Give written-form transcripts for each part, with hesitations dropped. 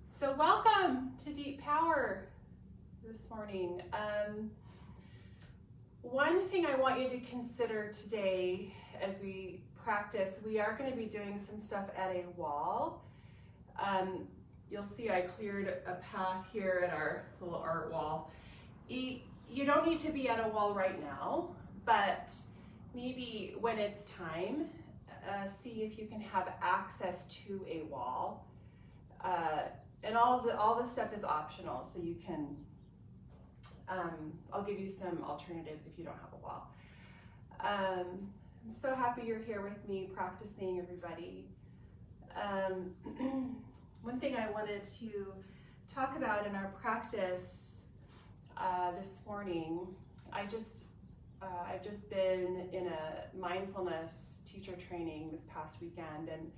So welcome to Deep Power this morning. One thing I want you to consider today as we practice, we are going to be doing some stuff at a wall. You'll see I cleared a path here at our little art wall. You don't need to be at a wall right now, but maybe when it's time, see if you can have access to a wall. And all the stuff is optional, so you can, I'll give you some alternatives if you don't have a wall. I'm so happy you're here with me practicing, everybody. One thing I wanted to talk about in our practice this morning, I've just been in a mindfulness teacher training this past weekend, and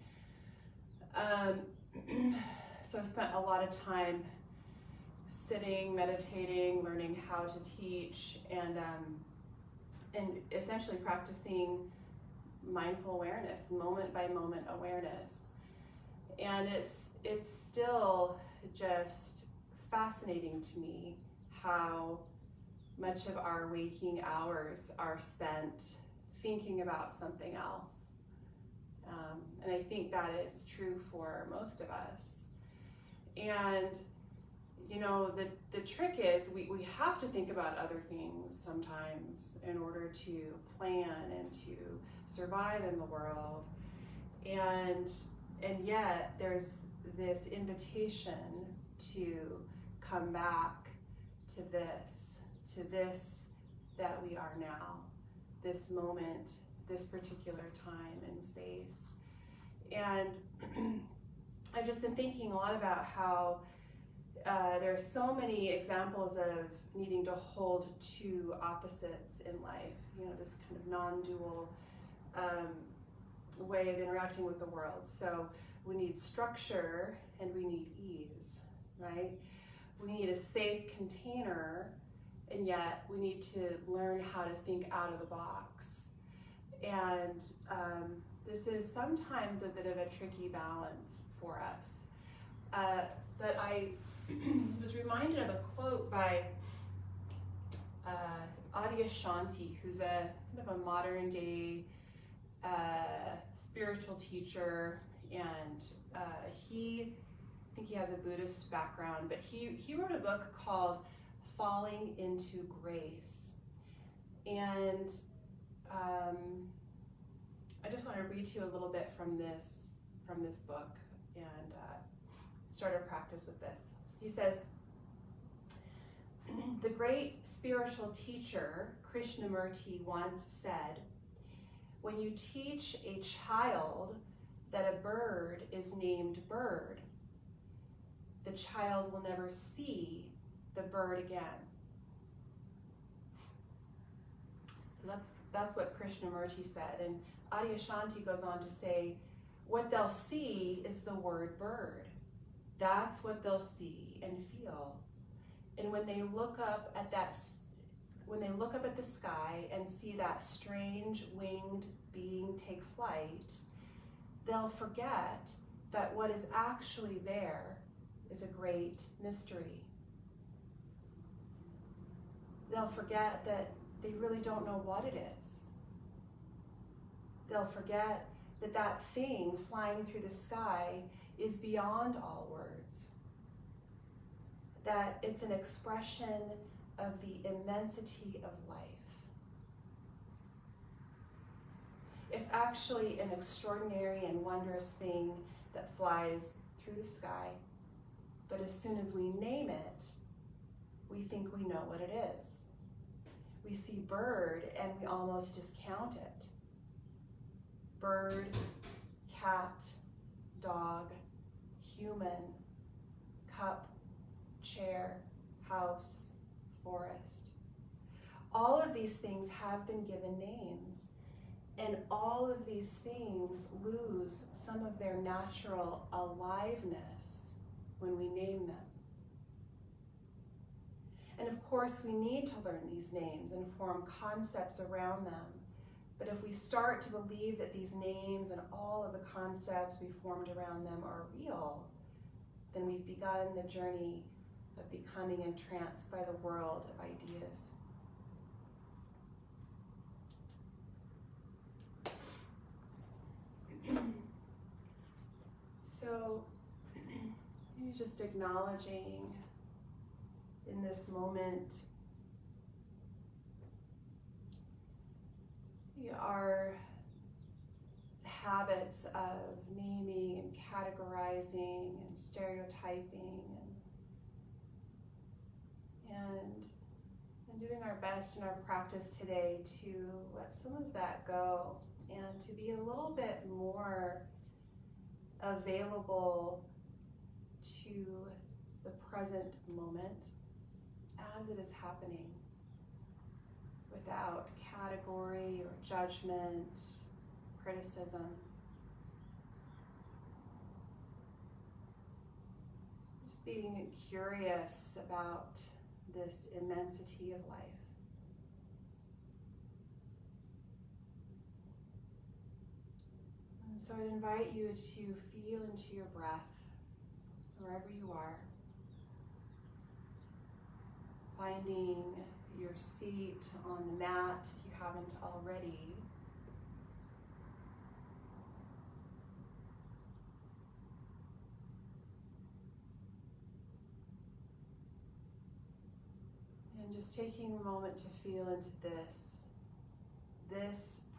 so I've spent a lot of time sitting, meditating, learning how to teach, and essentially practicing mindful awareness, moment by moment awareness. And it's still just fascinating to me how much of our waking hours are spent thinking about something else. And I think that is true for most of us. And you know, the trick is we have to think about other things sometimes in order to plan and to survive in the world. And yet there's this invitation to come back to this that we are now, this moment, this particular time and space. And I've just been thinking a lot about how there are so many examples of needing to hold two opposites in life, you know, this kind of non-dual way of interacting with the world. So we need structure and we need ease, right? We need a safe container, and yet we need to learn how to think out of the box. And this is sometimes a bit of a tricky balance for us. But I was reminded of a quote by Uttamasana, who's a kind of a modern day spiritual teacher, and I think he has a Buddhist background, but he wrote a book called Falling into Grace. And I just want to read to you a little bit from this book and start our practice with this. He says, "The great spiritual teacher Krishnamurti once said, when you teach a child that a bird is named Bird, the child will never see the bird again." So that's what Krishnamurti said. And Adyashanti goes on to say, what they'll see is the word bird. That's what they'll see and feel. And when they look up at the sky and see that strange winged being take flight, they'll forget that what is actually there is a great mystery. They'll forget that they really don't know what it is. They'll forget that that thing flying through the sky is beyond all words. That it's an expression of the immensity of life. It's actually an extraordinary and wondrous thing that flies through the sky. But as soon as we name it, we think we know what it is. We see bird and we almost discount it. Bird, cat, dog, human, cup, chair, house, forest. All of these things have been given names, and all of these things lose some of their natural aliveness when we name them. And of course, we need to learn these names and form concepts around them But if we start to believe that these names and all of the concepts we formed around them are real, then we've begun the journey of becoming entranced by the world of ideas. So, maybe just acknowledging in this moment our habits of naming and categorizing and stereotyping and doing our best in our practice today to let some of that go and to be a little bit more available to the present moment as it is happening, without category or judgment, criticism. Just being curious about this immensity of life. And so I'd invite you to feel into your breath wherever you are, finding your seat on the mat if you haven't already. And just taking a moment to feel into this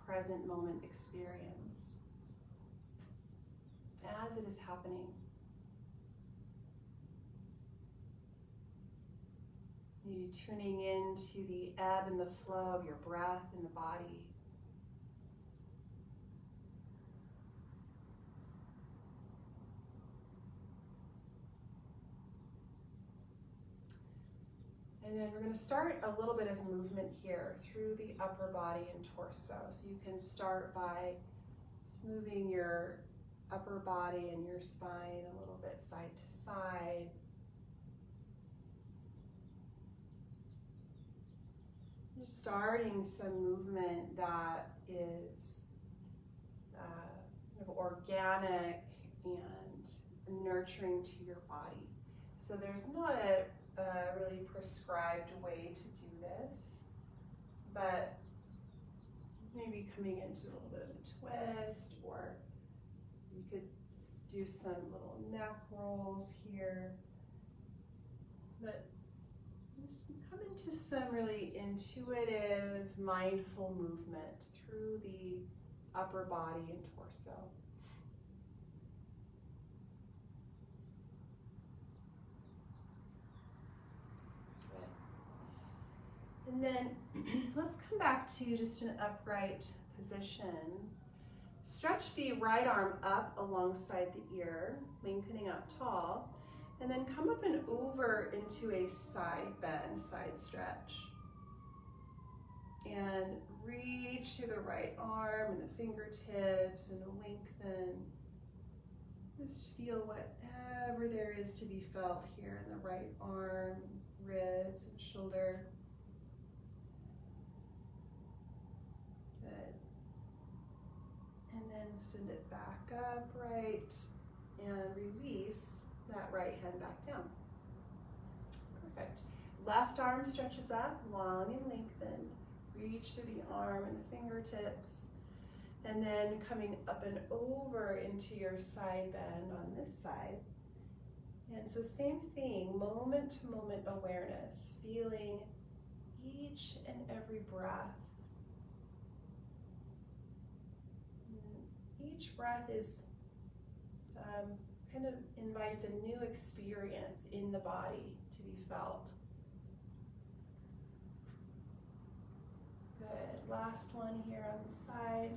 present moment experience as it is happening. Maybe tuning into the ebb and the flow of your breath in the body. And then we're going to start a little bit of movement here through the upper body and torso. So you can start by just moving your upper body and your spine a little bit side to side. Just starting some movement that is kind of organic and nurturing to your body. So there's not a really prescribed way to do this, but maybe coming into a little bit of a twist, or you could do some little neck rolls here. But just come into some really intuitive, mindful movement through the upper body and torso. Good. And then let's come back to just an upright position. Stretch the right arm up alongside the ear, lengthening up tall. And then come up and over into a side bend, side stretch. And reach through the right arm and the fingertips and lengthen. Just feel whatever there is to be felt here in the right arm, ribs, and shoulder. Good. And then send it back up, right, and release that right hand back down. Perfect. Left arm stretches up, long and lengthened. Reach through the arm and the fingertips. And then coming up and over into your side bend on this side. And so same thing, moment to moment awareness, feeling each and every breath. And each breath is kind of invites a new experience in the body to be felt. Good. Last one here on the side.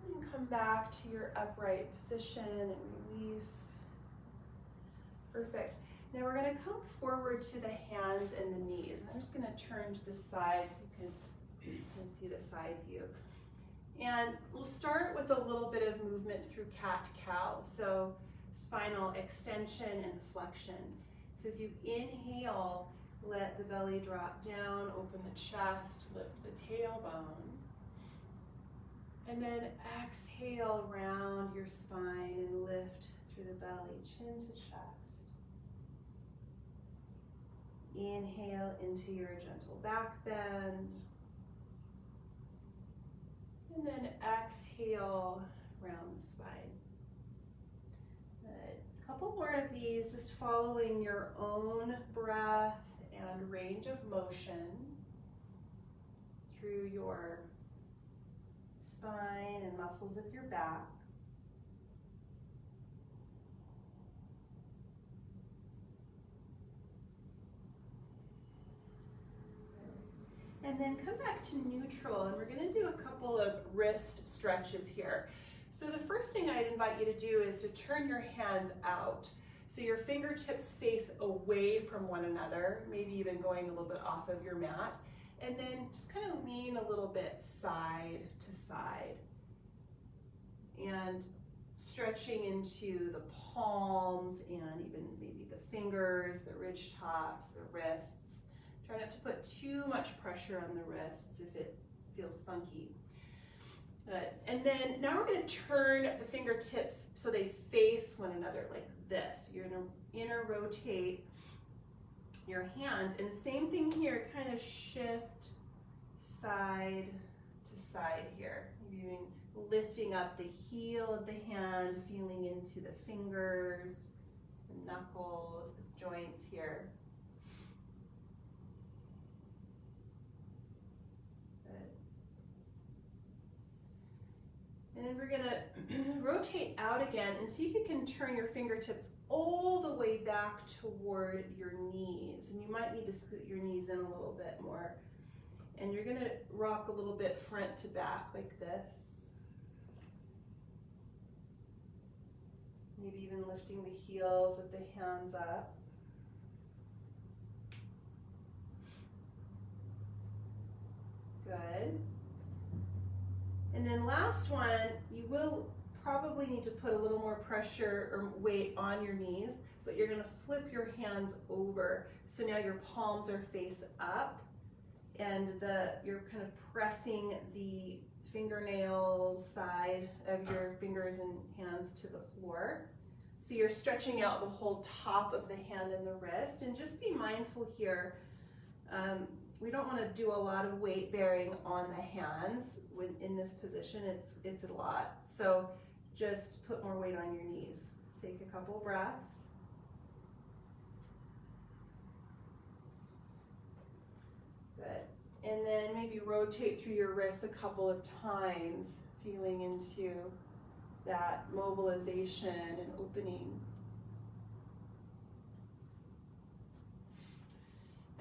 And come back to your upright position and release. Perfect. Now we're going to come forward to the hands and the knees. And I'm just going to turn to the side so you can see the side view. And we'll start with a little bit of movement through cat-cow. So spinal extension and flexion. So as you inhale, let the belly drop down, open the chest, lift the tailbone. And then exhale, round your spine and lift through the belly, chin to chest. Inhale into your gentle back bend. And then exhale, round the spine. Good. A couple more of these, just following your own breath and range of motion through your spine and muscles of your back. And then come back to neutral, and we're going to do a couple of wrist stretches here. So the first thing I'd invite you to do is to turn your hands out. So your fingertips face away from one another, maybe even going a little bit off of your mat. And then just kind of lean a little bit side to side. And stretching into the palms and even maybe the fingers, the ridge tops, the wrists. Try not to put too much pressure on the wrists if it feels funky. Good. And then now we're going to turn the fingertips so they face one another like this. You're going to inner rotate your hands, and same thing here, kind of shift side to side here. Maybe lifting up the heel of the hand, feeling into the fingers, the knuckles, the joints here. And then we're going to rotate out again and see if you can turn your fingertips all the way back toward your knees. And you might need to scoot your knees in a little bit more. And you're going to rock a little bit front to back like this. Maybe even lifting the heels of the hands up. Good. And then last one, you will probably need to put a little more pressure or weight on your knees, but you're going to flip your hands over. So now your palms are face up, and you're kind of pressing the fingernail side of your fingers and hands to the floor. So you're stretching out the whole top of the hand and the wrist, and just be mindful here. We don't want to do a lot of weight bearing on the hands in this position. It's a lot. So just put more weight on your knees. Take a couple breaths. Good. And then maybe rotate through your wrists a couple of times, feeling into that mobilization and opening.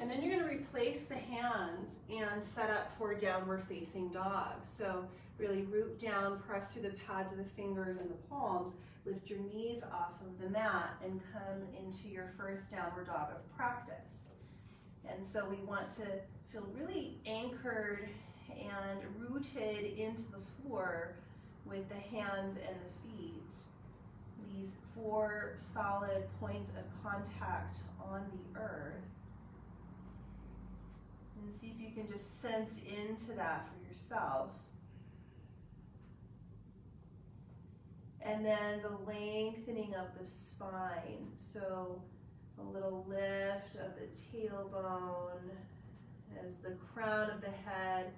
And then you're going to replace the hands and set up for downward facing dog. So really root down, press through the pads of the fingers and the palms, lift your knees off of the mat, and come into your first downward dog of practice. And so we want to feel really anchored and rooted into the floor with the hands and the feet. These 4 solid points of contact on the earth. And see if you can just sense into that for yourself. And then the lengthening of the spine. So a little lift of the tailbone as the crown of the head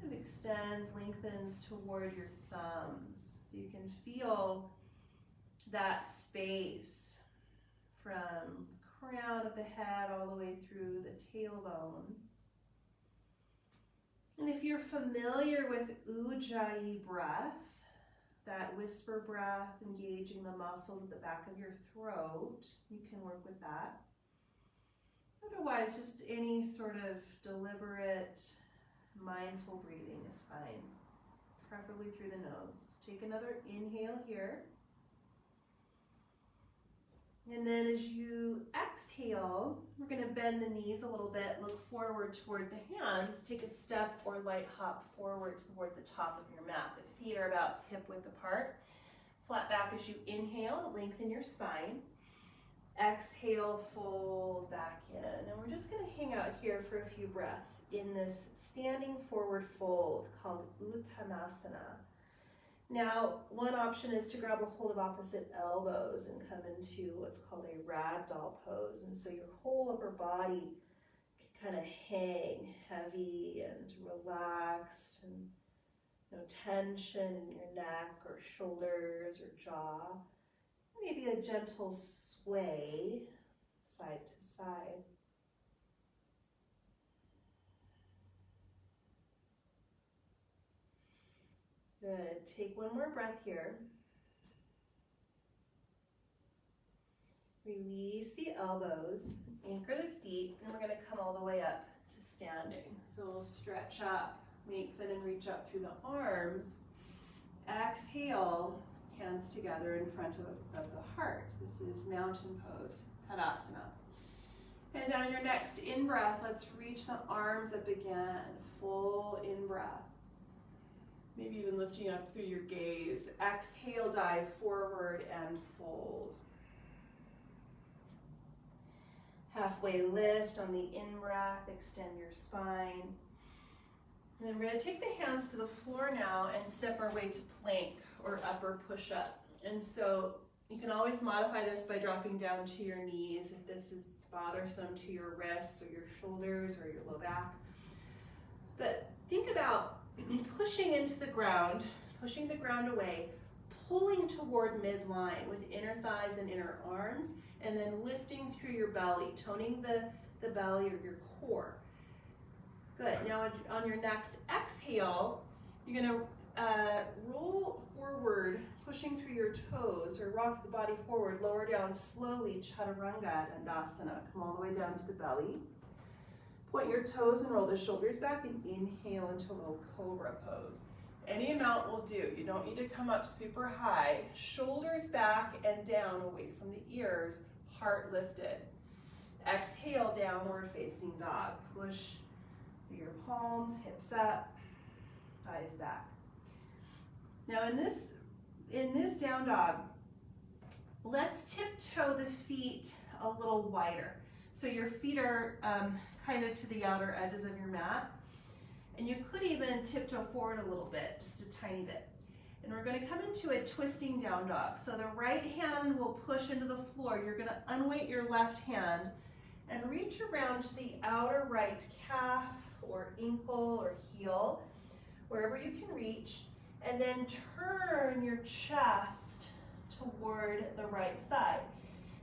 kind of extends, lengthens toward your thumbs. So you can feel that space from crown of the head all the way through the tailbone. And if you're familiar with Ujjayi breath, that whisper breath, engaging the muscles at the back of your throat, you can work with that. Otherwise, just any sort of deliberate, mindful breathing is fine, preferably through the nose. Take another inhale here. And then as you exhale, we're going to bend the knees a little bit, look forward toward the hands, take a step or light hop forward toward the top of your mat. The feet are about hip width apart. Flat back as you inhale, lengthen your spine. Exhale, fold back in. And we're just going to hang out here for a few breaths in this standing forward fold called Uttamasana. Now, one option is to grab a hold of opposite elbows and come into what's called a ragdoll pose. And so your whole upper body can kind of hang heavy and relaxed, and no tension in your neck or shoulders or jaw. Maybe a gentle sway side to side. Good. Take one more breath here. Release the elbows, anchor the feet, and we're going to come all the way up to standing. So we'll stretch up, lengthen and reach up through the arms. Exhale, hands together in front of the heart. This is mountain pose, Tadasana. And on your next in-breath, let's reach the arms up again, full in-breath. Maybe even lifting up through your gaze. Exhale, dive forward and fold. Halfway lift on the in-breath, extend your spine. And then we're going to take the hands to the floor now and step our way to plank or upper push-up. And so you can always modify this by dropping down to your knees if this is bothersome to your wrists or your shoulders or your low back. But think about pushing into the ground, pushing the ground away, pulling toward midline with inner thighs and inner arms, and then lifting through your belly, toning the belly or your core. Good. Now on your next exhale, you're going to roll forward, pushing through your toes, or rock the body forward, lower down slowly, Chandrasana. Come all the way down to the belly. Point your toes and roll the shoulders back and inhale into a little cobra pose. Any amount will do. You don't need to come up super high. Shoulders back and down away from the ears, heart lifted. Exhale, downward facing dog. Push through your palms, hips up, thighs back. Now in this down dog, let's tiptoe the feet a little wider. So your feet are kind of to the outer edges of your mat. And you could even tiptoe forward a little bit, just a tiny bit. And we're going to come into a twisting down dog. So the right hand will push into the floor. You're going to unweight your left hand and reach around to the outer right calf or ankle or heel, wherever you can reach. And then turn your chest toward the right side.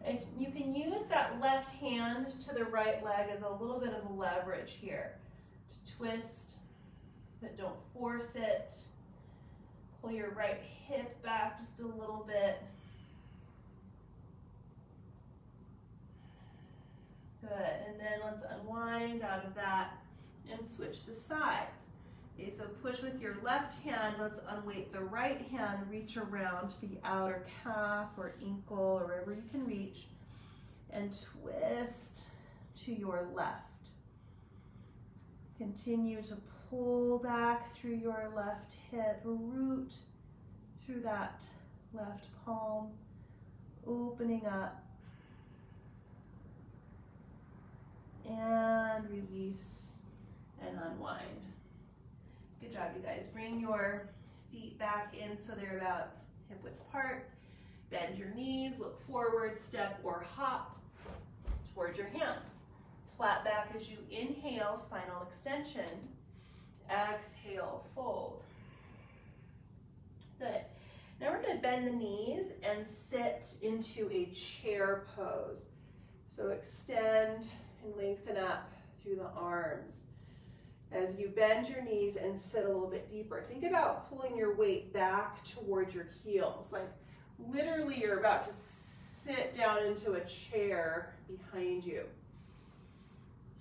And you can use that left hand to the right leg as a little bit of a leverage here to twist, but don't force it. Pull your right hip back just a little bit. Good, and then let's unwind out of that and switch the sides. Okay, so push with your left hand, let's unweight the right hand, reach around to the outer calf or ankle or wherever you can reach, and twist to your left. Continue to pull back through your left hip, root through that left palm, opening up, and release and unwind. Good job, you guys. Bring your feet back in so they're about hip width apart. Bend your knees, look forward, step or hop towards your hands. Flat back as you inhale, spinal extension. Exhale, fold. Good. Now we're going to bend the knees and sit into a chair pose. So extend and lengthen up through the arms. As you bend your knees and sit a little bit deeper, think about pulling your weight back towards your heels. Like literally you're about to sit down into a chair behind you.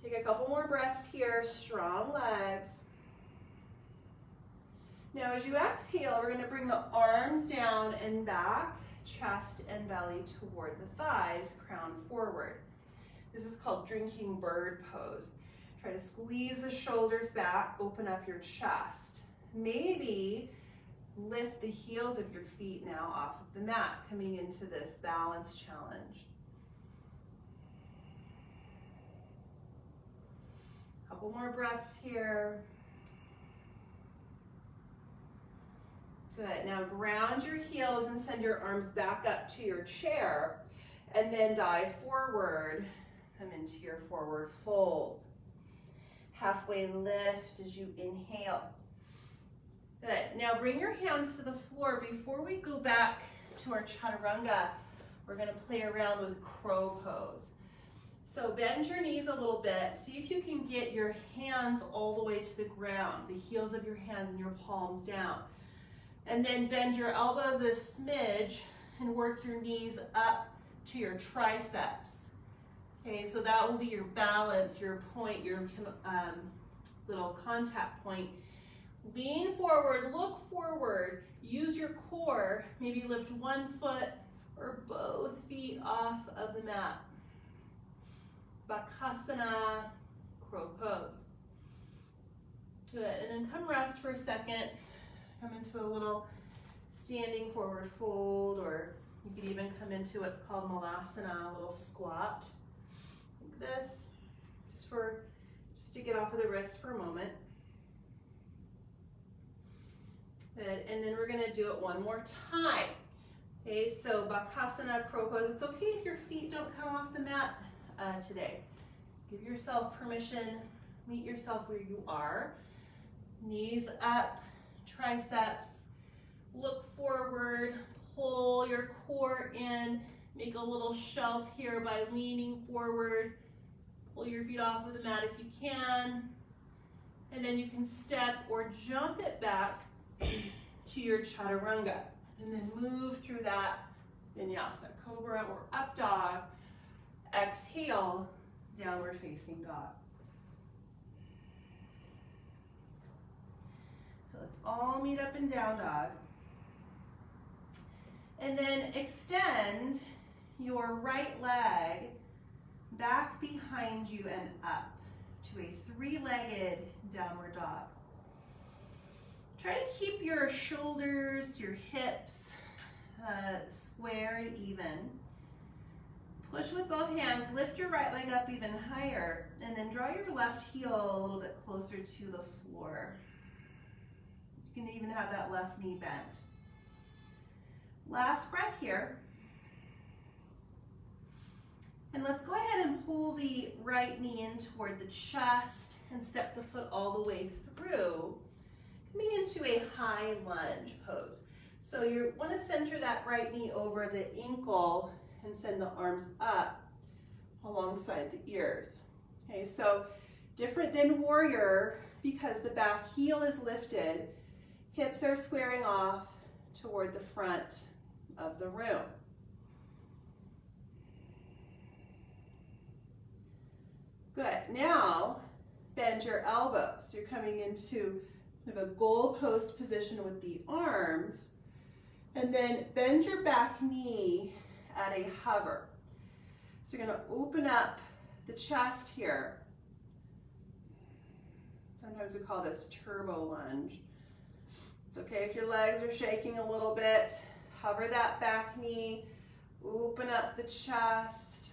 Take a couple more breaths here, strong legs. Now as you exhale, we're going to bring the arms down and back, chest and belly toward the thighs, crown forward. This is called drinking bird pose. Try to squeeze the shoulders back, open up your chest. Maybe lift the heels of your feet now off of the mat, coming into this balance challenge. Couple more breaths here. Good. Now ground your heels and send your arms back up to your chair, and then dive forward. Come into your forward fold. Halfway lift as you inhale. Good. Now bring your hands to the floor. Before we go back to our chaturanga, we're going to play around with crow pose. So bend your knees a little bit. See if you can get your hands all the way to the ground, the heels of your hands and your palms down. And then bend your elbows a smidge and work your knees up to your triceps. Okay, so that will be your balance, your point, your little contact point. Lean forward, look forward, use your core, maybe lift one foot or both feet off of the mat. Vashistasana, crow pose. Good, and then come rest for a second. Come into a little standing forward fold, or you could even come into what's called malasana, a little squat, like this, just to get off of the wrist for a moment. Good, and then we're gonna do it one more time. Okay, so Vashistasana, crow pose. It's okay if your feet don't come off the mat today. Give yourself permission, meet yourself where you are. Knees up, triceps, look forward, pull your core in, make a little shelf here by leaning forward. Pull your feet off of the mat if you can. And then you can step or jump it back to your chaturanga. And then move through that vinyasa, cobra or up dog. Exhale, downward facing dog. So let's all meet up in down dog. And then extend your right leg back behind you and up to a three-legged downward dog. Try to keep your shoulders, your hips square and even. Push with both hands, lift your right leg up even higher, and then draw your left heel a little bit closer to the floor. You can even have that left knee bent. Last breath here. And let's go ahead and pull the right knee in toward the chest and step the foot all the way through, coming into a high lunge pose. So you want to center that right knee over the ankle and send the arms up alongside the ears. Okay, so different than warrior because the back heel is lifted, hips are squaring off toward the front of the room. Good, now bend your elbows. You're coming into kind of a goal post position with the arms, and then bend your back knee at a hover. So you're going to open up the chest here. Sometimes we call this turbo lunge. It's okay if your legs are shaking a little bit. Hover that back knee, open up the chest.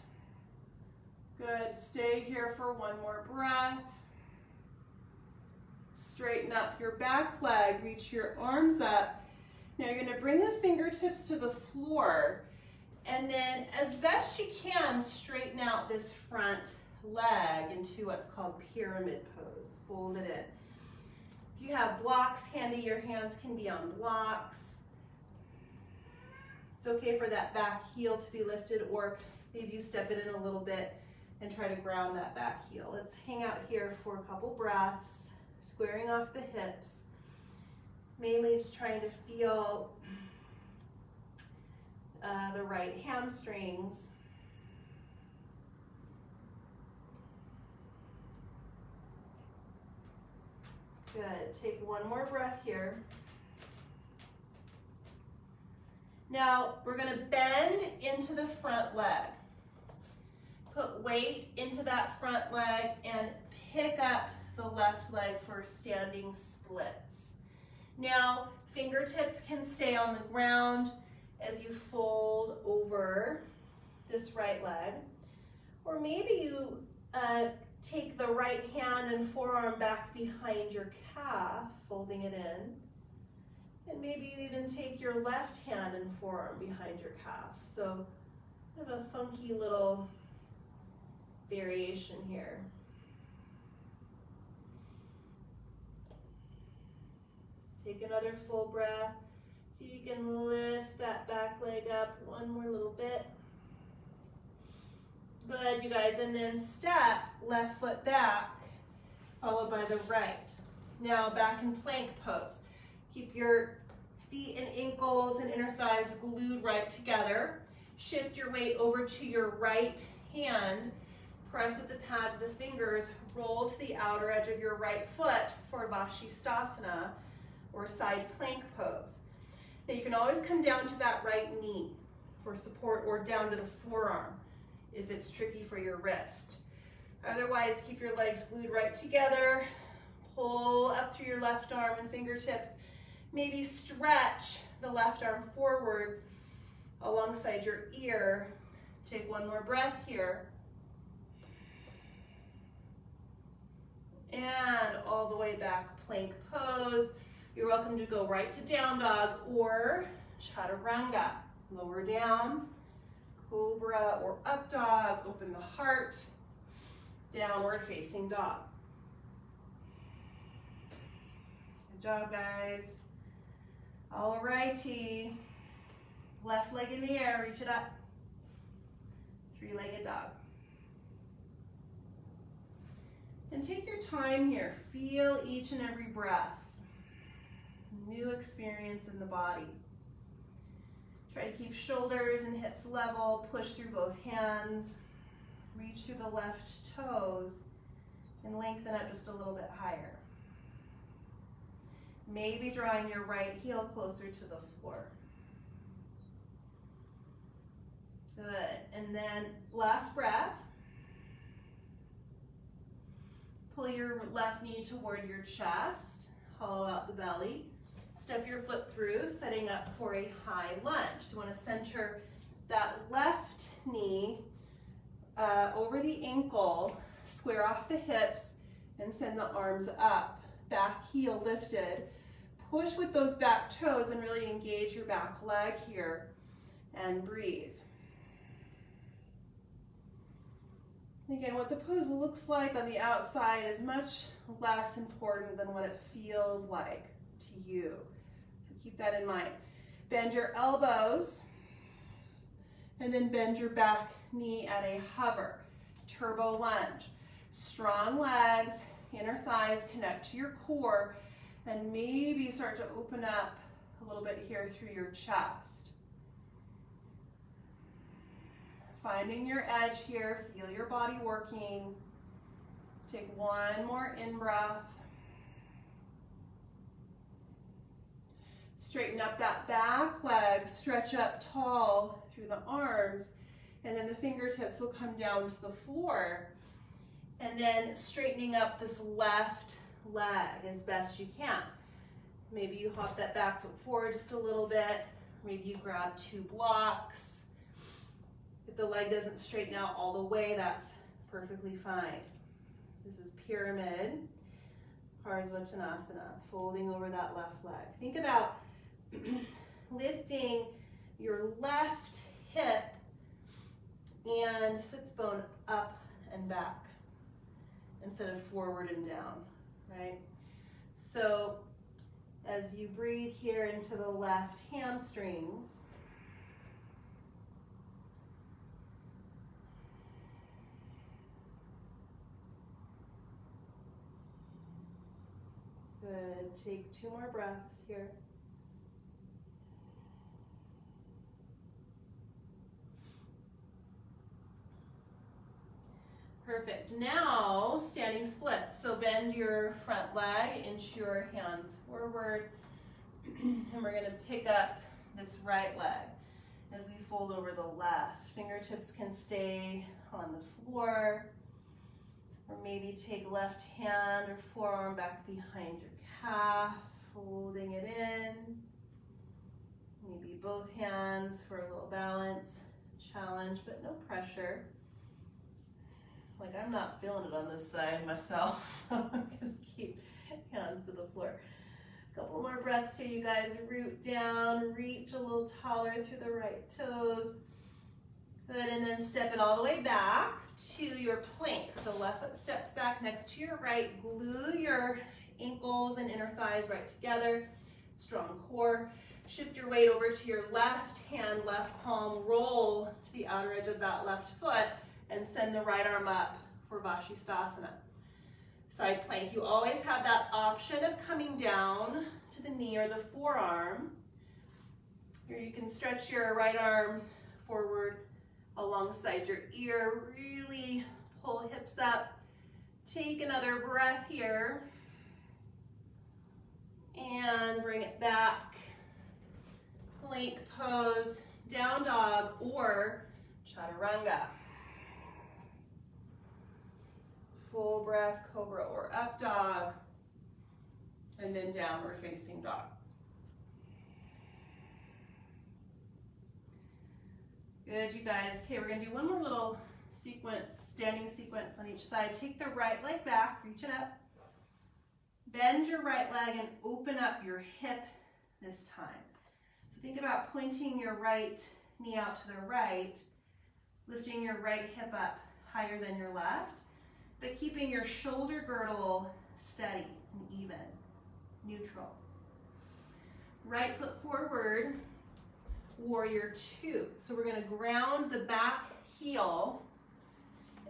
Good, stay here for one more breath. Straighten up your back leg, reach your arms up. Now you're going to bring the fingertips to the floor, and then as best you can, straighten out this front leg into what's called pyramid pose. Fold it in. If you have blocks handy, your hands can be on blocks. It's okay for that back heel to be lifted, or maybe you step it in a little bit and try to ground that back heel. Let's hang out here for a couple breaths, squaring off the hips. Mainly just trying to feel the right hamstrings. Good, take one more breath here. Now we're gonna bend into the front leg. Put weight into that front leg and pick up the left leg for standing splits. Now, fingertips can stay on the ground as you fold over this right leg. Or maybe you take the right hand and forearm back behind your calf, folding it in. And maybe you even take your left hand and forearm behind your calf. So kind of a funky little variation here. Take another full breath. See if you can lift that back leg up one more little bit. Good, you guys. And then step left foot back, followed by the right. Now back in plank pose. Keep your feet and ankles and inner thighs glued right together. Shift your weight over to your right hand. Press with the pads of the fingers. Roll to the outer edge of your right foot for Vashistasana, or side plank pose. Now you can always come down to that right knee for support, or down to the forearm if it's tricky for your wrist. Otherwise, keep your legs glued right together. Pull up through your left arm and fingertips. Maybe stretch the left arm forward alongside your ear. Take one more breath here. And all the way back, plank pose. You're welcome to go right to down dog or chaturanga. Lower down, cobra or up dog. Open the heart, downward facing dog. Good job, guys. All righty. Left leg in the air, reach it up. Three-legged dog. And take your time here. Feel each and every breath. New experience in the body. Try to keep shoulders and hips level. Push through both hands. Reach through the left toes and lengthen up just a little bit higher. Maybe drawing your right heel closer to the floor. Good. And then last breath. Pull your left knee toward your chest. Hollow out the belly. Step your foot through, setting up for a high lunge. So you want to center that left knee over the ankle, square off the hips, and send the arms up. Back heel lifted. Push with those back toes and really engage your back leg here. And breathe. Again, what the pose looks like on the outside is much less important than what it feels like to you. So keep that in mind. Bend your elbows and then bend your back knee at a hover. Turbo lunge. Strong legs, inner thighs connect to your core, and maybe start to open up a little bit here through your chest. Finding your edge here, feel your body working. Take one more in-breath. Straighten up that back leg, stretch up tall through the arms, and then the fingertips will come down to the floor. And then straightening up this left leg as best you can. Maybe you hop that back foot forward just a little bit. Maybe you grab two blocks. If the leg doesn't straighten out all the way, that's perfectly fine. This is pyramid, Parsvantanasana, folding over that left leg. Think about lifting your left hip and sits bone up and back instead of forward and down, right? So as you breathe here into the left hamstrings, good. Take two more breaths here. Perfect. Now, standing split. So bend your front leg, inch your hands forward, and we're going to pick up this right leg as we fold over the left. Fingertips can stay on the floor, or maybe take left hand or forearm back behind your calf, folding it in. Maybe both hands for a little balance, challenge, but no pressure. Like, I'm not feeling it on this side myself, so I'm gonna keep hands to the floor. A couple more breaths here, you guys. Root down, reach a little taller through the right toes. Good, and then step it all the way back to your plank. So left foot steps back next to your right. Glue your ankles and inner thighs right together. Strong core. Shift your weight over to your left hand, left palm. Roll to the outer edge of that left foot and send the right arm up for Vashistasana. Side plank. You always have that option of coming down to the knee or the forearm. Here you can stretch your right arm forward alongside your ear. Really pull hips up. Take another breath here. And bring it back. Plank pose, down dog, or chaturanga. Full breath, cobra or up dog, and then downward facing dog. Good, you guys. Okay, we're gonna do one more little sequence, standing sequence on each side. Take the right leg back, reach it up. Bend your right leg and open up your hip this time. So think about pointing your right knee out to the right, lifting your right hip up higher than your left, but keeping your shoulder girdle steady and even, neutral. Right foot forward, warrior two. So we're gonna ground the back heel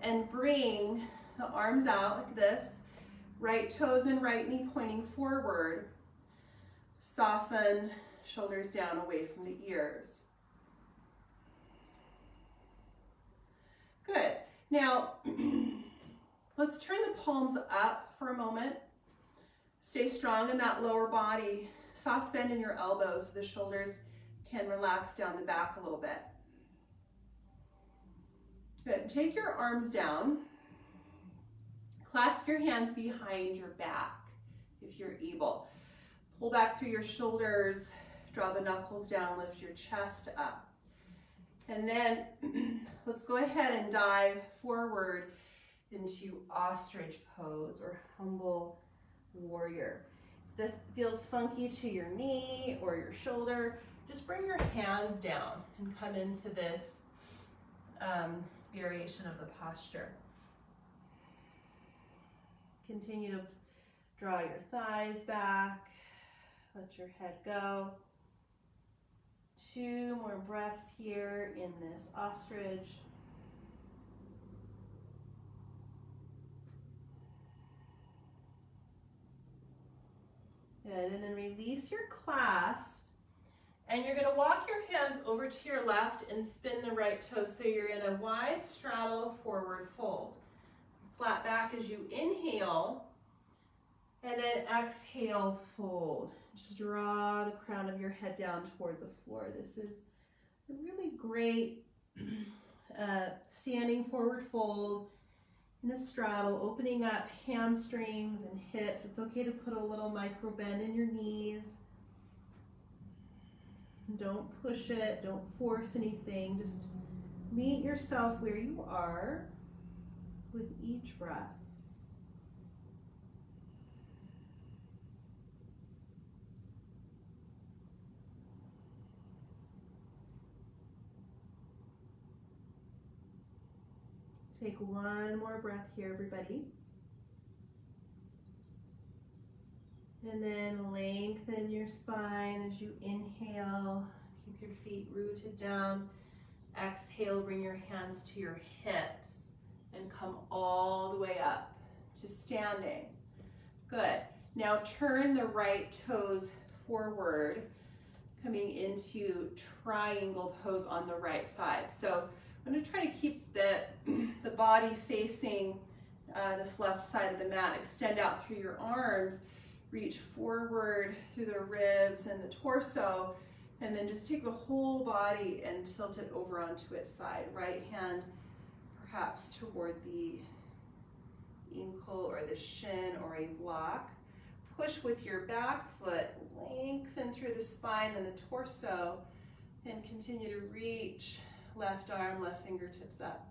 and bring the arms out like this. Right toes and right knee pointing forward. Soften shoulders down away from the ears. Good. Now, let's turn the palms up for a moment. Stay strong in that lower body. Soft bend in your elbows so the shoulders can relax down the back a little bit. Good. Take your arms down. Clasp your hands behind your back if you're able. Pull back through your shoulders, draw the knuckles down, lift your chest up. And then let's go ahead and dive forward into ostrich pose or humble warrior. If this feels funky to your knee or your shoulder, just bring your hands down and come into this variation of the posture. Continue to draw your thighs back, let your head go. 2 more breaths here in this ostrich. Good, and then release your clasp. And you're gonna walk your hands over to your left and spin the right toe so you're in a wide straddle forward fold. Flat back as you inhale, and then exhale, fold. Just draw the crown of your head down toward the floor. This is a really great standing forward fold in a straddle, opening up hamstrings and hips. It's okay to put a little micro bend in your knees. Don't push it, don't force anything. Just meet yourself where you are with each breath. Take one more breath here, everybody. And then lengthen your spine as you inhale. Keep your feet rooted down. Exhale, bring your hands to your hips and come all the way up to standing. Good. Now turn the right toes forward, coming into triangle pose on the right side. So I'm going to try to keep the body facing this left side of the mat. Extend out through your arms. Reach forward through the ribs and the torso, and then just take the whole body and tilt it over onto its side. Right hand perhaps toward the ankle or the shin or a block. Push with your back foot, lengthen through the spine and the torso, and continue to reach left arm, left fingertips up.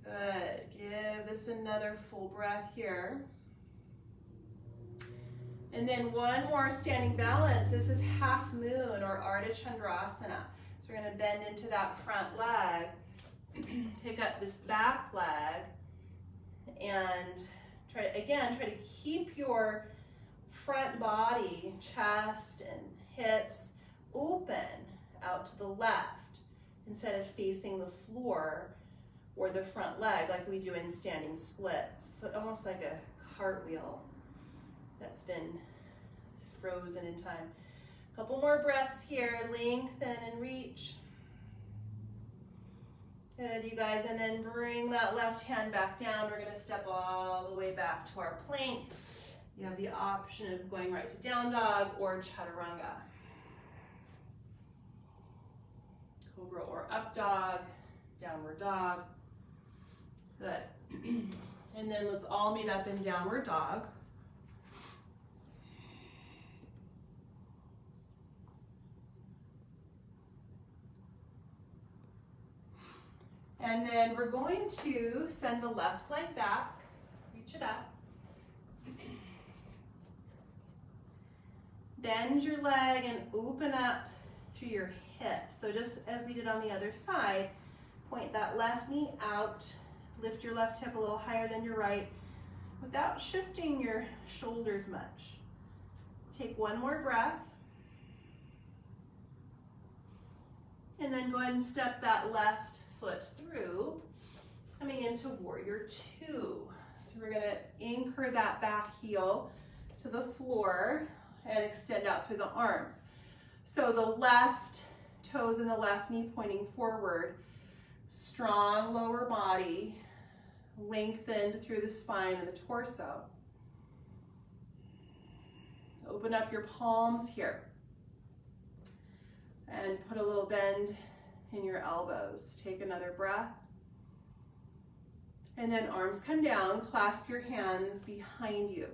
Good. Give this another full breath here. And then one more standing balance. This is half moon or Arta Chandrasana. So we're going to bend into that front leg, pick up this back leg, and try to keep your front body, chest and hips open out to the left instead of facing the floor or the front leg like we do in standing splits. So almost like a cartwheel that's been frozen in time. A couple more breaths here, lengthen and reach. Good, you guys, and then bring that left hand back down. We're gonna step all the way back to our plank. You have the option of going right to down dog or chaturanga. Cobra or up dog, downward dog. Good. And then let's all meet up in downward dog. And then we're going to send the left leg back, reach it up. Bend your leg and open up through your hip. So just as we did on the other side, point that left knee out, lift your left hip a little higher than your right without shifting your shoulders much. Take one more breath. And then go ahead and step that left foot through, coming into warrior two. So we're gonna anchor that back heel to the floor and extend out through the arms. So the left toes and the left knee pointing forward, strong lower body, lengthened through the spine and the torso. Open up your palms here and put a little bend in your elbows. Take another breath. And then arms come down, clasp your hands behind you.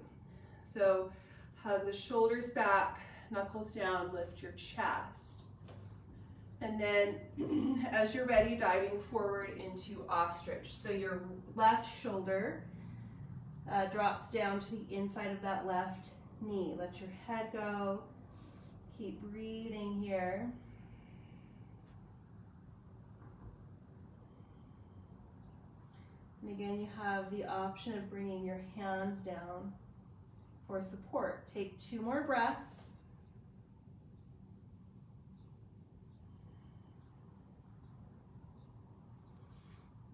So hug the shoulders back, knuckles down, lift your chest. And then as you're ready, diving forward into ostrich. So your left shoulder drops down to the inside of that left knee. Let your head go. Keep breathing here. And again, you have the option of bringing your hands down for support. Take two more breaths.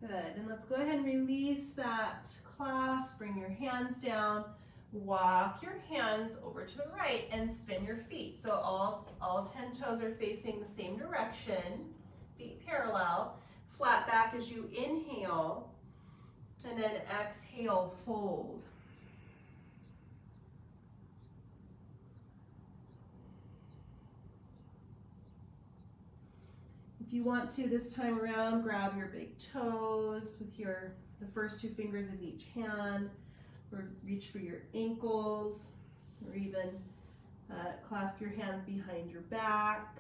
Good, and let's go ahead and release that clasp, bring your hands down, walk your hands over to the right and spin your feet. So all 10 toes are facing the same direction, feet parallel, flat back as you inhale, and then exhale, fold. If you want to this time around, grab your big toes with the first two fingers of each hand, or reach for your ankles, or even clasp your hands behind your back.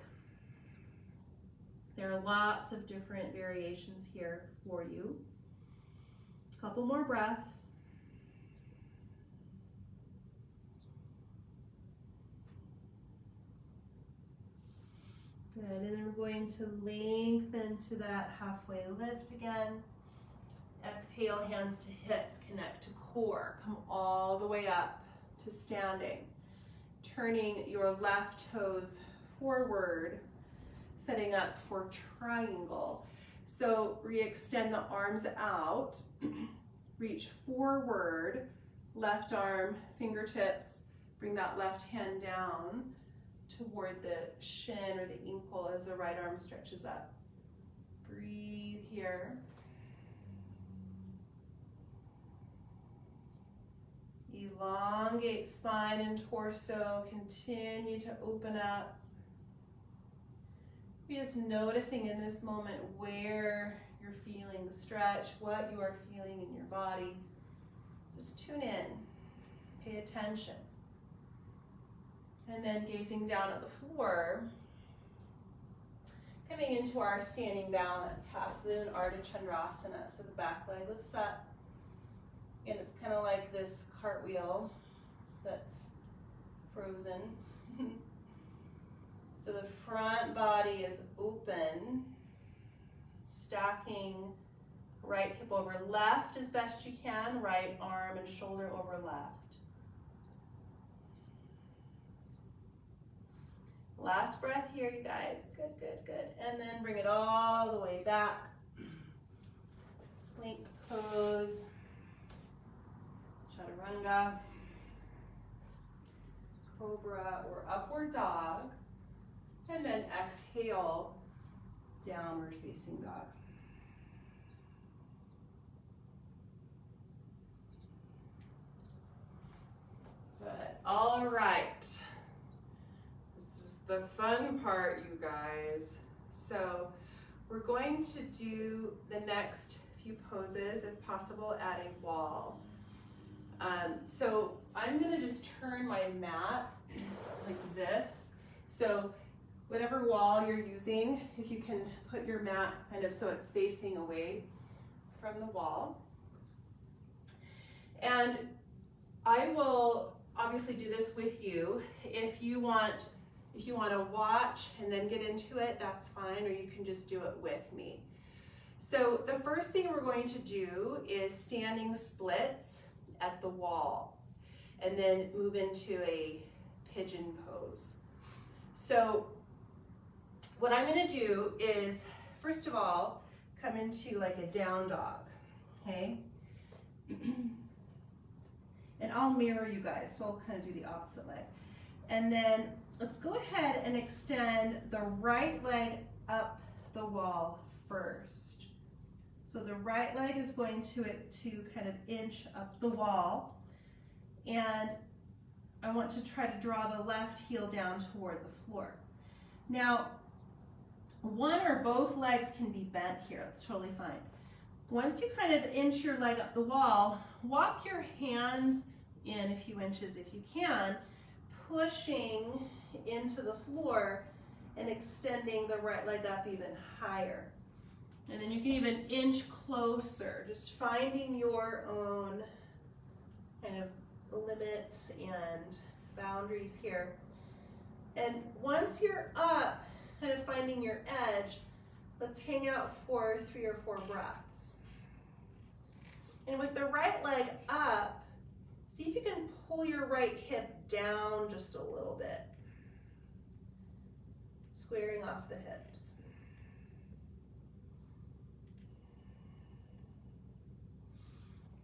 There are lots of different variations here for you. Couple more breaths. Good, and then we're going to lengthen to that halfway lift again. Exhale, hands to hips, connect to core. Come all the way up to standing. Turning your left toes forward, setting up for triangle. So re-extend the arms out, reach forward, left arm, fingertips, bring that left hand down toward the shin or the ankle as the right arm stretches up. Breathe here. Elongate spine and torso, continue to open up. You're just noticing in this moment where you're feeling the stretch, what you are feeling in your body. Just tune in, pay attention. And then gazing down at the floor, Coming into our standing balance, half moon Arta Chandrasana. So the back leg lifts up, and it's kind of like this cartwheel that's frozen. So the front body is open, stacking right hip over left as best you can, right arm and shoulder over left. Last breath here, you guys. Good, good, good. And then bring it all the way back. Plank pose. Chaturanga. Cobra or upward dog. And then exhale, downward facing dog. Good. All right. The fun part, you guys. So we're going to do the next few poses, if possible, at a wall. So I'm gonna just turn my mat like this. So whatever wall you're using, if you can put your mat kind of so it's facing away from the wall. And I will obviously do this with you. If you want to watch and then get into it, that's fine, or you can just do it with me. So the first thing we're going to do is standing splits at the wall, and then move into a pigeon pose. So what I'm going to do is, first of all, come into like a down dog, okay? And I'll mirror you guys, so I'll kind of do the opposite leg. And then let's go ahead and extend the right leg up the wall first. So the right leg is going to kind of inch up the wall. And I want to try to draw the left heel down toward the floor. Now, one or both legs can be bent here. That's totally fine. Once you kind of inch your leg up the wall, walk your hands in a few inches if you can, pushing into the floor and extending the right leg up even higher. And then you can even inch closer, just finding your own kind of limits and boundaries here. And once you're up, kind of finding your edge, let's hang out for 3 or 4 breaths. And with the right leg up, see if you can pull your right hip down just a little bit, squaring off the hips.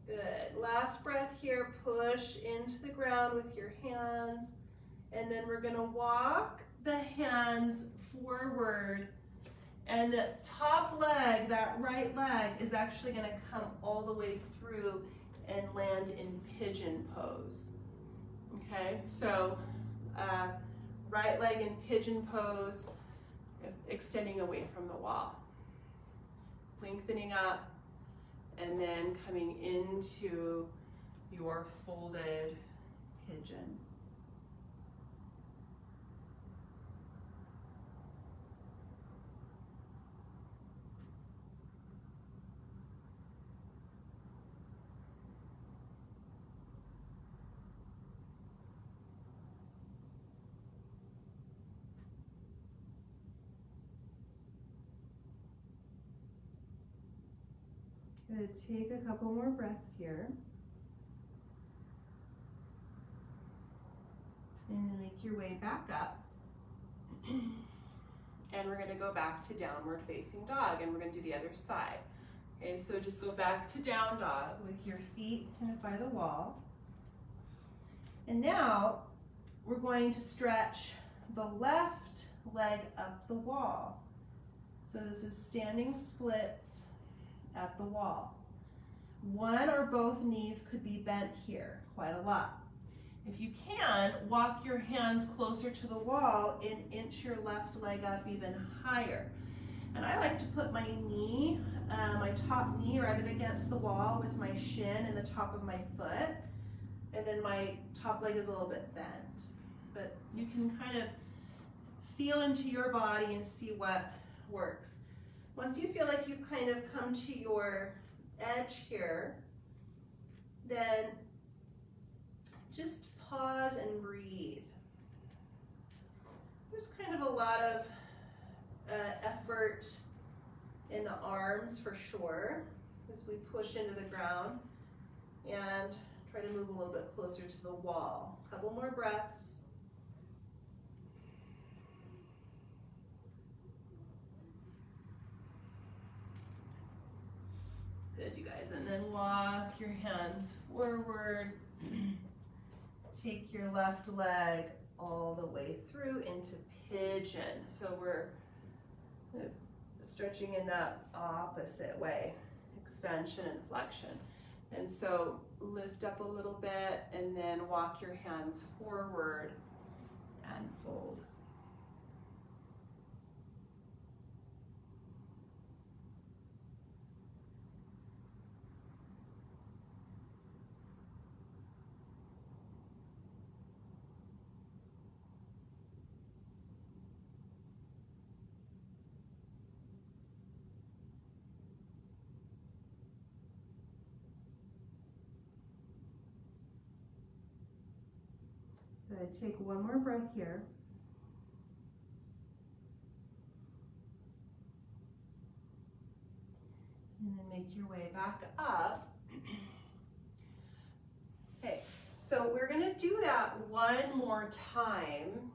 Good. Last breath here, push into the ground with your hands, and then we're going to walk the hands forward, and the top leg, that right leg, is actually going to come all the way through and land in pigeon pose. Okay, so right leg in pigeon pose, extending away from the wall, lengthening up, and then coming into your folded pigeon. Going to take a couple more breaths here. And then make your way back up. And we're going to go back to downward facing dog, and we're going to do the other side. Okay, so just go back to down dog with your feet kind of by the wall. And now we're going to stretch the left leg up the wall. So this is standing splits at the wall. One or both knees could be bent here quite a lot. If you can, walk your hands closer to the wall and inch your left leg up even higher. And I like to put my knee, my top knee right up against the wall with my shin and the top of my foot. And then my top leg is a little bit bent. But you can kind of feel into your body and see what works. Once you feel like you've kind of come to your edge here, then just pause and breathe. There's kind of a lot of effort in the arms for sure as we push into the ground, and try to move a little bit closer to the wall. A couple more breaths. Good, you guys. And then walk your hands forward. Take your left leg all the way through into pigeon. So we're stretching in that opposite way, extension and flexion. And so lift up a little bit and then walk your hands forward and fold. Good. Take one more breath here. And then make your way back up. Okay, so we're going to do that one more time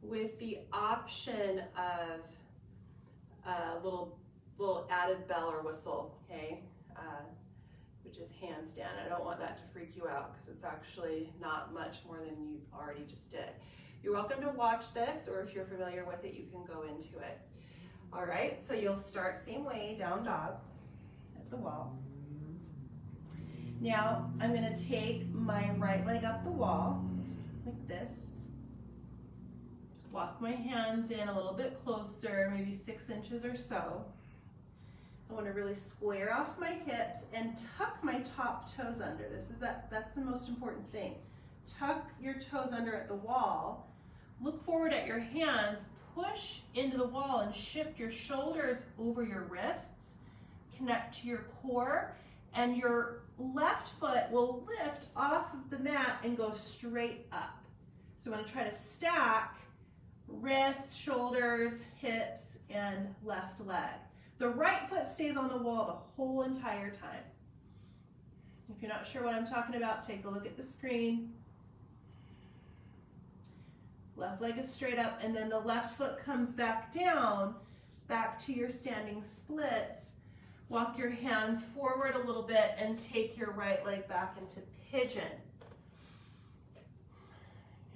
with the option of a little added bell or whistle, okay? Which is handstand. I don't want that to freak you out because it's actually not much more than you already just did. You're welcome to watch this, or if you're familiar with it, you can go into it. All right, so you'll start same way, down dog at the wall. Now I'm going to take my right leg up the wall like this. Walk my hands in a little bit closer, maybe 6 inches or so. I want to really square off my hips and tuck my top toes under. That's the most important thing. Tuck your toes under at the wall. Look forward at your hands. Push into the wall and shift your shoulders over your wrists. Connect to your core, and your left foot will lift off of the mat and go straight up. So I'm going to try to stack wrists, shoulders, hips, and left leg. The right foot stays on the wall the whole entire time. If you're not sure what I'm talking about, take a look at the screen. Left leg is straight up, and then the left foot comes back down, back to your standing splits. Walk your hands forward a little bit and take your right leg back into pigeon.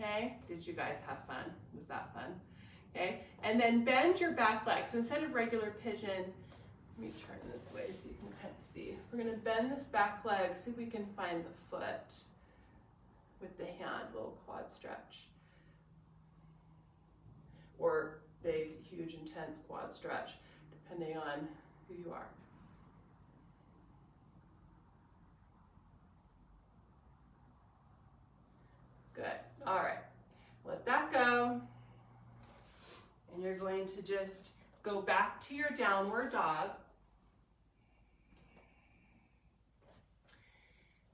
Okay, did you guys have fun? Was that fun? Okay, and then bend your back leg. So instead of regular pigeon, let me turn this way so you can kind of see. We're going to bend this back leg, see if we can find the foot with the hand, little quad stretch. Or big, huge, intense quad stretch, depending on who you are. Good. All right. Let that go. And you're going to just go back to your downward dog.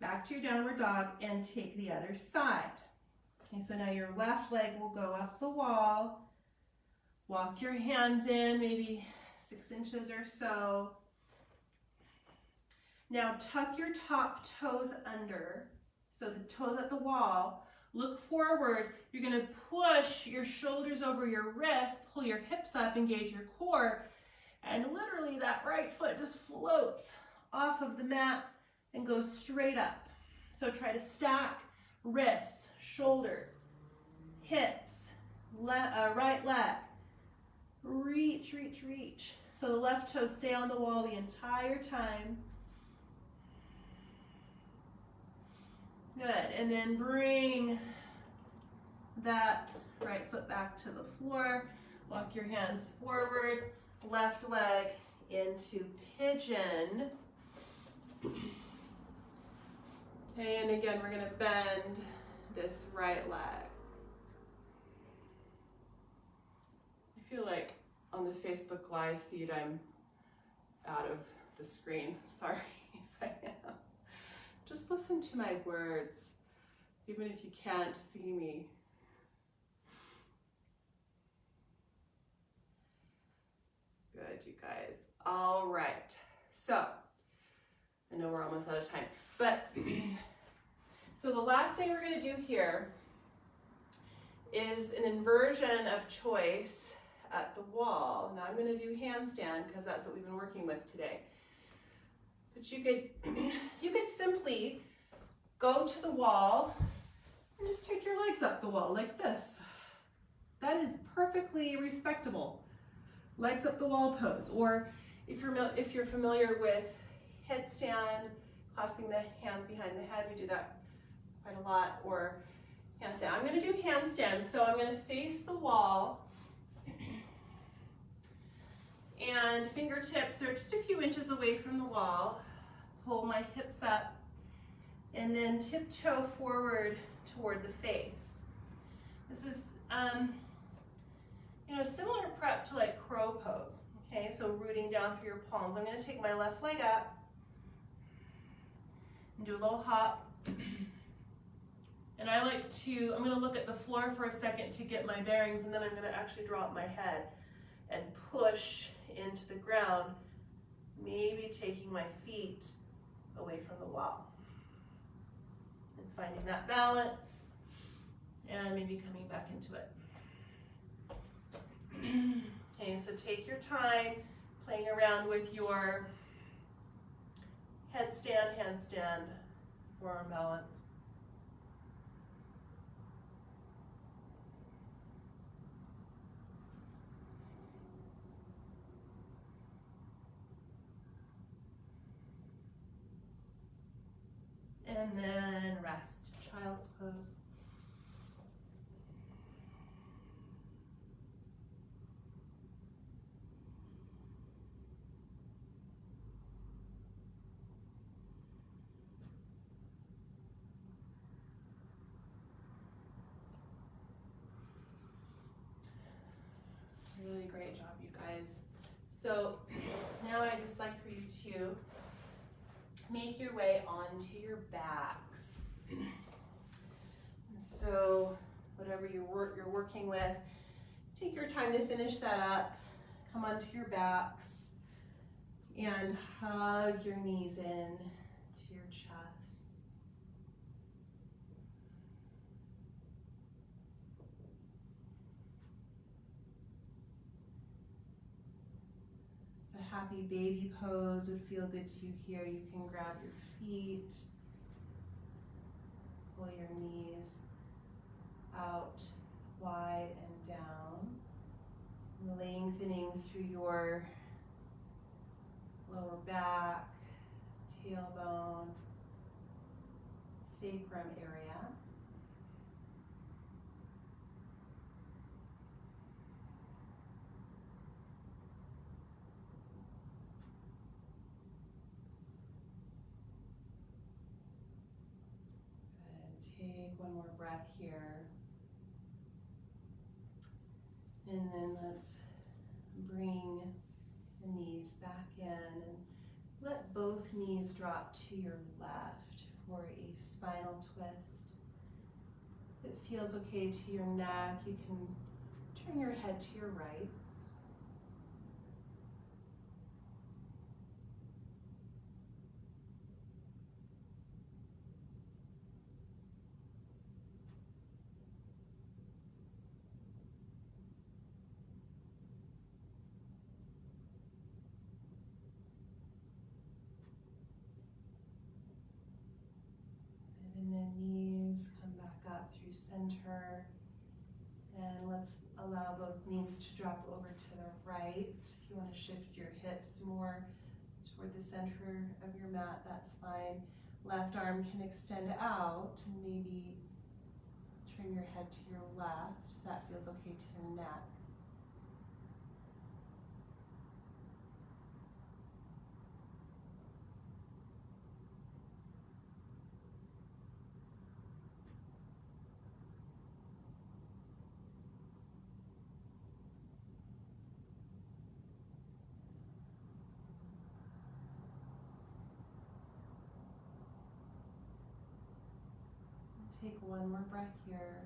Back to your downward dog and take the other side. Okay, so now your left leg will go up the wall. Walk your hands in, maybe 6 inches or so. Now tuck your top toes under, so the toes at the wall. Look forward. You're going to push your shoulders over your wrists, pull your hips up, engage your core, and literally that right foot just floats off of the mat and goes straight up. So try to stack wrists, shoulders, hips, right leg. Reach, reach, reach. So the left toes stay on the wall the entire time. Good, and then bring that right foot back to the floor. Walk your hands forward, left leg into pigeon. Okay, and again, we're gonna bend this right leg. I feel like on the Facebook Live feed, I'm out of the screen. Sorry if I am. Just listen to my words, even if you can't see me. Good, you guys. All right. So, I know we're almost out of time, but so the last thing we're going to do here is an inversion of choice at the wall. Now I'm going to do handstand because that's what we've been working with today. But you could simply go to the wall and just take your legs up the wall like this. That is perfectly respectable. Legs up the wall pose. Or if you're familiar with headstand, clasping the hands behind the head, we do that quite a lot, or handstand. I'm going to do handstand, so I'm going to face the wall, and fingertips are just a few inches away from the wall. Pull my hips up, and then tiptoe forward toward the face. This is, similar prep to like crow pose. Okay, so rooting down through your palms. I'm going to take my left leg up and do a little hop. And I'm going to look at the floor for a second to get my bearings, and then I'm going to actually drop my head and push into the ground, maybe taking my feet away from the wall. And finding that balance, and maybe coming back into it. Okay, so take your time playing around with your headstand, handstand, forearm balance. And then rest, child's pose. Really great job, you guys. So now I'd just like for you to make your way onto your backs. And so whatever you're working with, take your time to finish that up. Come onto your backs and hug your knees in to your chest. A happy baby pose would feel good to you here. You can grab your feet, pull your knees out wide and down, lengthening through your lower back, tailbone, sacrum area. Take one more breath here. And then let's bring the knees back in and let both knees drop to your left for a spinal twist. If it feels okay to your neck, you can turn your head to your right. And then knees come back up through center. And let's allow both knees to drop over to the right. If you want to shift your hips more toward the center of your mat, that's fine. Left arm can extend out, and maybe turn your head to your left if that feels okay to your neck. Take one more breath here.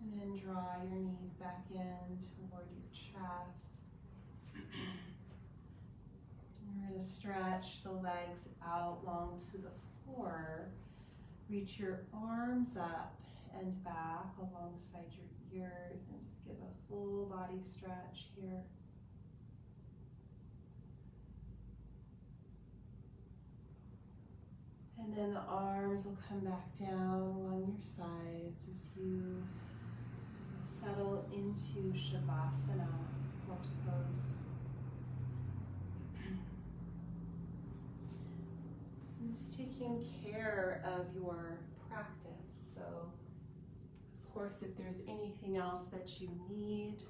And then draw your knees back in toward your chest. You're going to stretch the legs out long to the floor. Reach your arms up and back alongside your ears and just give a full body stretch here. And then the arms will come back down along your sides as you settle into Shavasana, corpse pose. I'm just taking care of your practice. So, of course, if there's anything else that you need,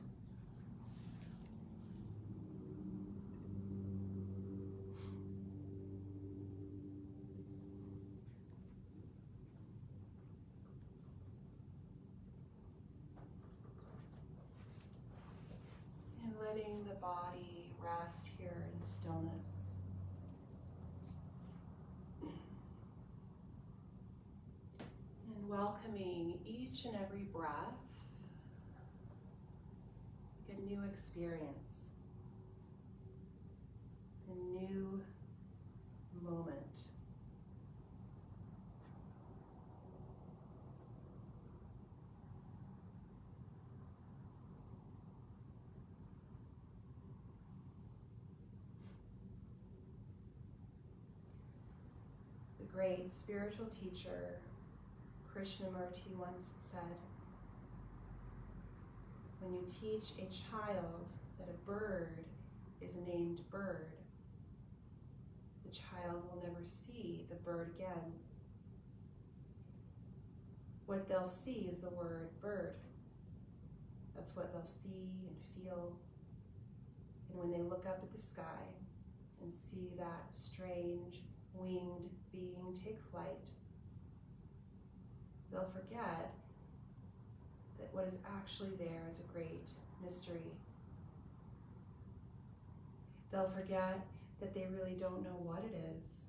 and letting the body rest here in stillness. Welcoming each and every breath, a new experience, a new moment. The great spiritual teacher Krishnamurti once said, when you teach a child that a bird is named bird, the child will never see the bird again. What they'll see is the word bird. That's what they'll see and feel. And when they look up at the sky and see that strange winged being take flight, they'll forget that what is actually there is a great mystery. They'll forget that they really don't know what it is.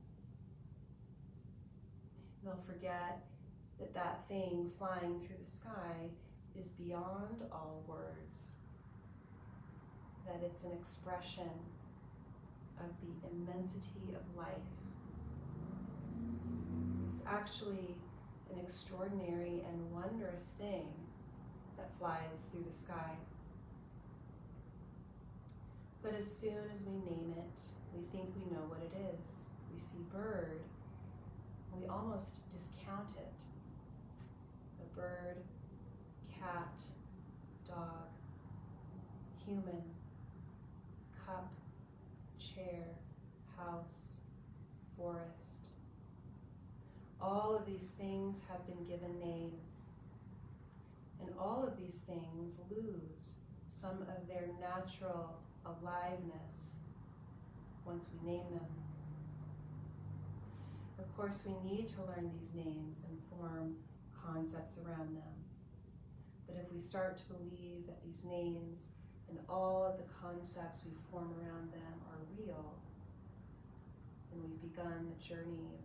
They'll forget that that thing flying through the sky is beyond all words, that it's an expression of the immensity of life. It's actually an extraordinary and wondrous thing that flies through the sky. But as soon as we name it, we think we know what it is. We see bird, we almost discount it. A bird, cat, dog, human, cup, chair, house, forest. All of these things have been given names, and all of these things lose some of their natural aliveness once we name them. Of course, we need to learn these names and form concepts around them. But if we start to believe that these names and all of the concepts we form around them are real, then we've begun the journey of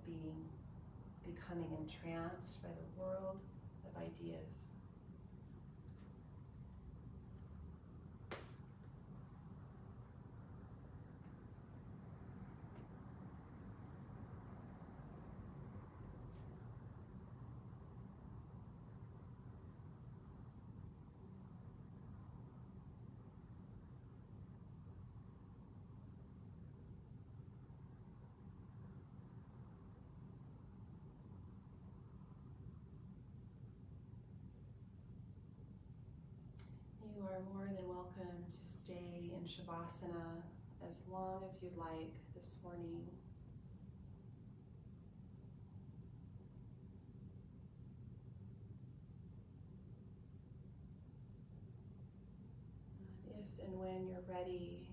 becoming entranced by the world of ideas. You are more than welcome to stay in Shavasana as long as you'd like this morning. If and when you're ready,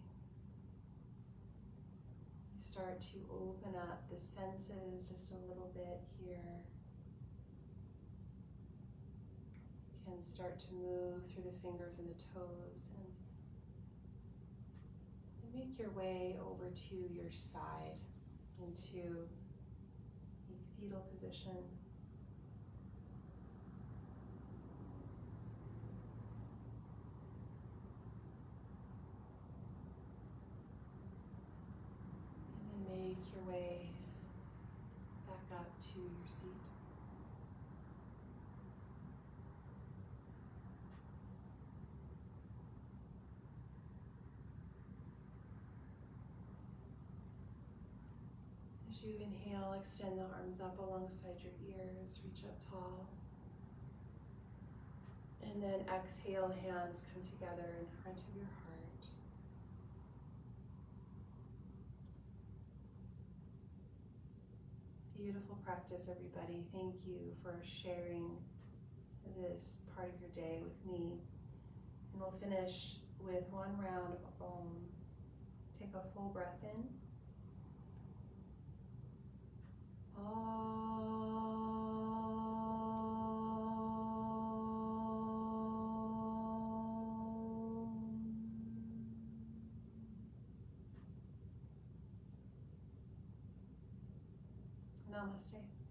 you start to open up the senses just a little bit here. Can start to move through the fingers and the toes and Make your way over to your side into a fetal position. And then make your way back up to your seat. As you inhale, extend the arms up alongside your ears, reach up tall. And then exhale, hands come together in front of your heart. Beautiful practice, everybody. Thank you for sharing this part of your day with me. And we'll finish with one round of Om. Take a full breath in. Namaste.